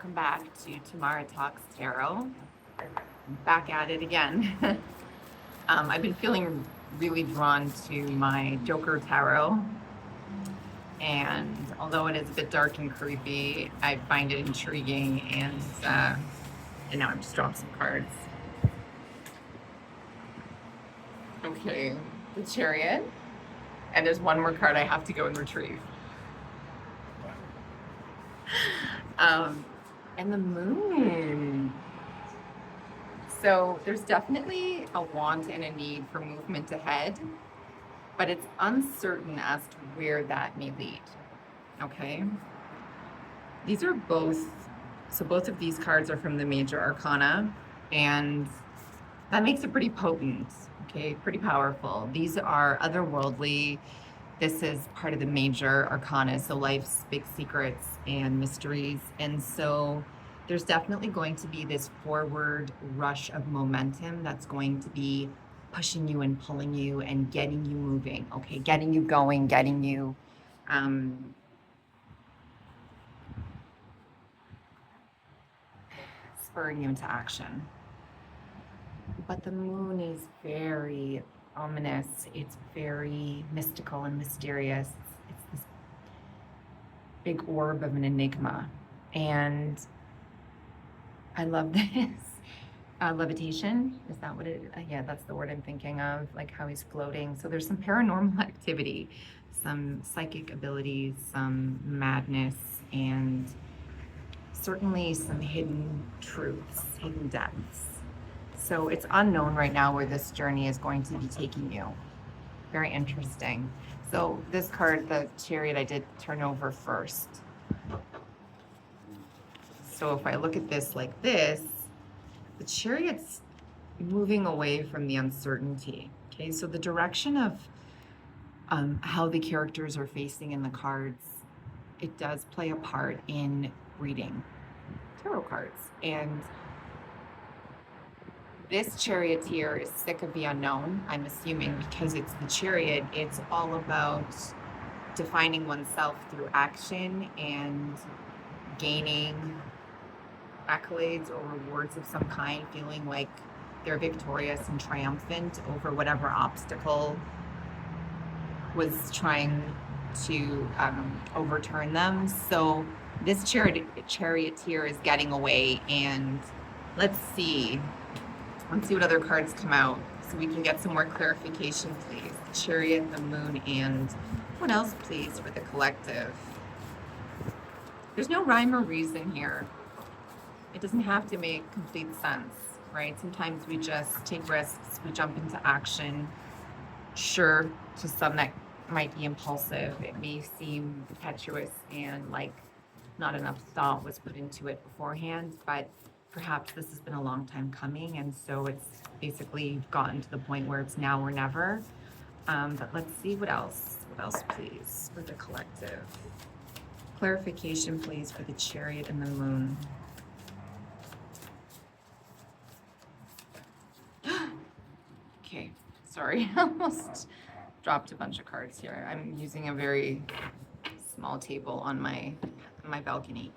welcome back to Tamara Talks Tarot. I'm back at it again. I've been feeling really drawn to my Joker Tarot, and although it is a bit dark and creepy, I find it intriguing, and now I'm just drawing some cards. Okay, the Chariot, and there's one more card I have to go and retrieve. And the Moon. So there's definitely a want and a need for movement ahead, but it's uncertain as to where that may lead. Okay. These are both of these cards are from the Major Arcana, and that makes it pretty potent. Okay, pretty powerful. These are otherworldly. This is part of the Major Arcana, so life's big secrets and mysteries. And so there's definitely going to be this forward rush of momentum that's going to be pushing you and pulling you and getting you moving, okay? Getting you going, getting you spurring you into action. But the Moon is very ominous. It's very mystical and mysterious. It's this big orb of an enigma. And I love this. Levitation, is that what it is? Yeah, that's the word I'm thinking of, like how he's floating. So there's some paranormal activity, some psychic abilities, some madness, and certainly some hidden truths, hidden depths. So it's unknown right now where this journey is going to be taking you. Very interesting. So this card, the Chariot, I did turn over first. So if I look at this like this, the Chariot's moving away from the uncertainty. Okay, so the direction of how the characters are facing in the cards, it does play a part in reading tarot cards. And this charioteer is sick of the unknown, I'm assuming, because it's the Chariot. It's all about defining oneself through action and gaining accolades or rewards of some kind, feeling like they're victorious and triumphant over whatever obstacle was trying to overturn them. So this charioteer is getting away, and let's see what other cards come out so we can get some more clarification, please. The Chariot, the Moon, and what else, please, for the collective? There's no rhyme or reason here. It doesn't have to make complete sense, right? Sometimes we just take risks, we jump into action. Sure, to some that might be impulsive. It may seem impetuous and like not enough thought was put into it beforehand, but perhaps this has been a long time coming, and so it's basically gotten to the point where it's now or never. But let's see what else. What else, please, for the collective? Clarification, please, for the Chariot and the Moon. Okay, sorry, I almost dropped a bunch of cards here. I'm using a very small table on my balcony.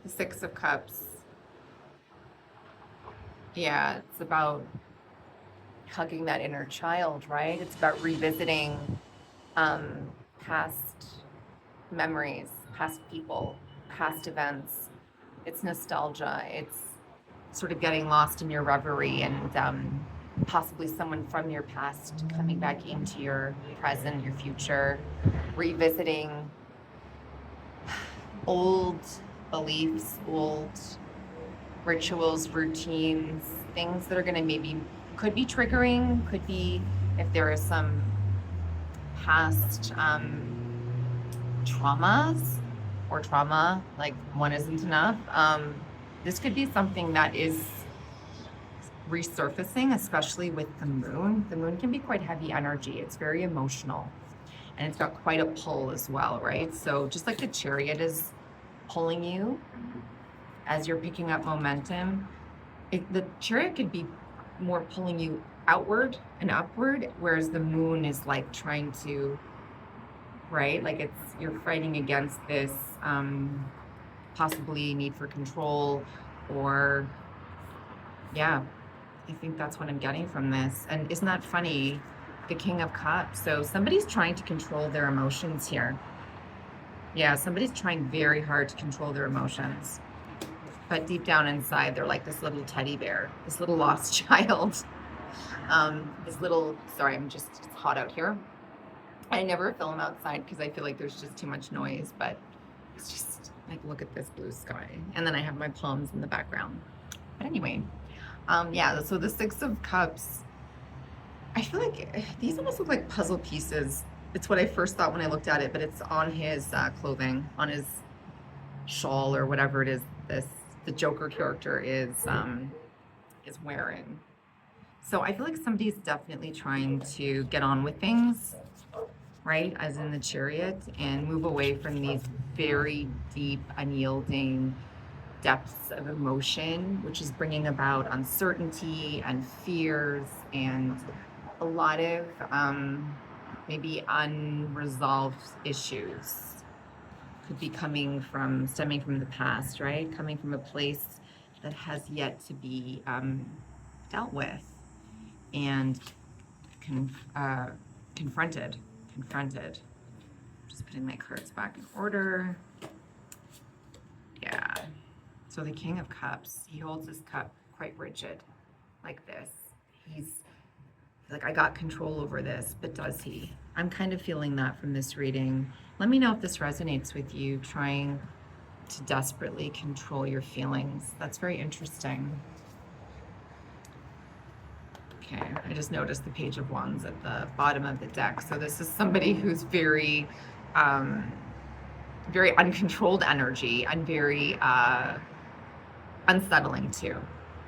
The Six of Cups. Yeah, it's about hugging that inner child, right? It's about revisiting past memories, past people, past events. It's nostalgia. It's sort of getting lost in your reverie, and possibly someone from your past coming back into your present, your future, revisiting old beliefs, old rituals, routines, things that are going to could be triggering, could be if there is some past traumas or trauma, like one isn't enough. This could be something that is resurfacing, especially with the Moon. The Moon can be quite heavy energy. It's very emotional, and it's got quite a pull as well, right? So just like the Chariot is pulling you as you're picking up momentum, the Chariot could be more pulling you outward and upward, whereas the Moon is like trying to, right? Like you're fighting against this possibly need for control, or yeah, I think that's what I'm getting from this. And isn't that funny? The King of Cups. So somebody's trying to control their emotions here. Yeah, somebody's trying very hard to control their emotions. But deep down inside, they're like this little teddy bear, this little lost child. Sorry, it's hot out here. I never film outside because I feel like there's just too much noise, but it's just like, look at this blue sky. And then I have my palms in the background. But anyway, yeah, so the Six of Cups, I feel like these almost look like puzzle pieces. It's what I first thought when I looked at it, but it's on his clothing, on his shawl or whatever it is the Joker character is wearing. So I feel like somebody's definitely trying to get on with things, right? As in the Chariot, and move away from these very deep, unyielding depths of emotion, which is bringing about uncertainty and fears and a lot of maybe unresolved issues. Could be stemming from the past, right? Coming from a place that has yet to be dealt with and confronted. Just putting my cards back in order. Yeah. So the King of Cups, he holds his cup quite rigid, like this. He's like, I got control over this, but does he? I'm kind of feeling that from this reading. Let me know if this resonates with you, trying to desperately control your feelings. That's very interesting. Okay, I just noticed the Page of Wands at the bottom of the deck. So this is somebody who's very, very uncontrolled energy and very unsettling too.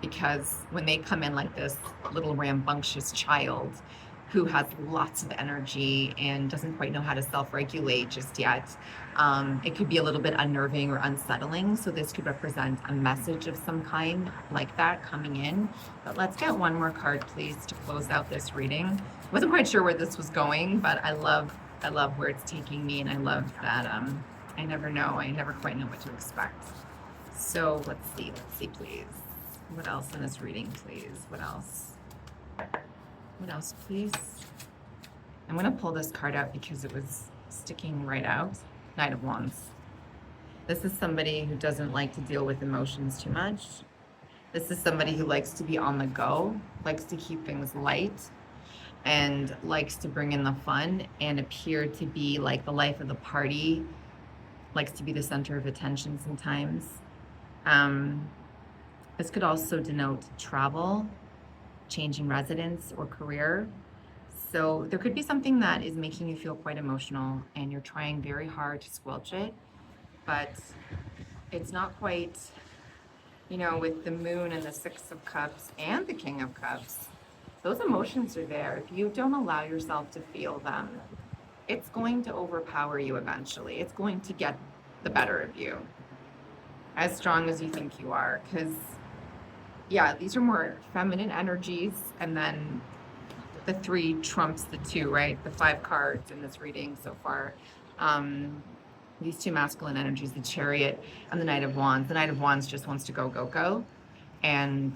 Because when they come in like this little rambunctious child who has lots of energy and doesn't quite know how to self-regulate just yet, it could be a little bit unnerving or unsettling. So this could represent a message of some kind like that coming in. But let's get one more card, please, to close out this reading. Wasn't quite sure where this was going, but I love where it's taking me, and I love that I never know. I never quite know what to expect. So let's see, please. What else in this reading, please? What else? What else, please? I'm going to pull this card out because it was sticking right out. Knight of Wands. This is somebody who doesn't like to deal with emotions too much. This is somebody who likes to be on the go, likes to keep things light, and likes to bring in the fun and appear to be like the life of the party, likes to be the center of attention sometimes. This could also denote travel, changing residence or career. So there could be something that is making you feel quite emotional and you're trying very hard to squelch it, but it's not quite, with the Moon and the Six of Cups and the King of Cups, those emotions are there. If you don't allow yourself to feel them, it's going to overpower you eventually. It's going to get the better of you, as strong as you think you are, because yeah, these are more feminine energies, and then the 3 trumps the 2, right? The 5 cards in this reading so far. These 2 masculine energies, the Chariot and the Knight of Wands. The Knight of Wands just wants to go. And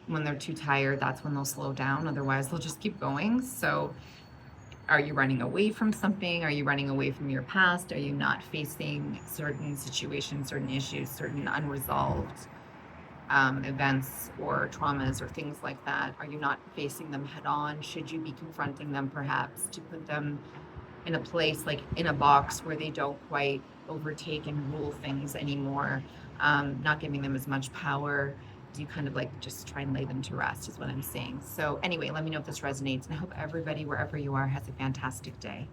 when they're too tired, that's when they'll slow down. Otherwise, they'll just keep going. So are you running away from something? Are you running away from your past? Are you not facing certain situations, certain issues, certain unresolved events or traumas or things like that? Are you not facing them head on? Should you be confronting them perhaps to put them in a place, like in a box where they don't quite overtake and rule things anymore, not giving them as much power? Do you kind of like just try and lay them to rest is what I'm saying. So anyway, let me know if this resonates, and I hope everybody, wherever you are, has a fantastic day.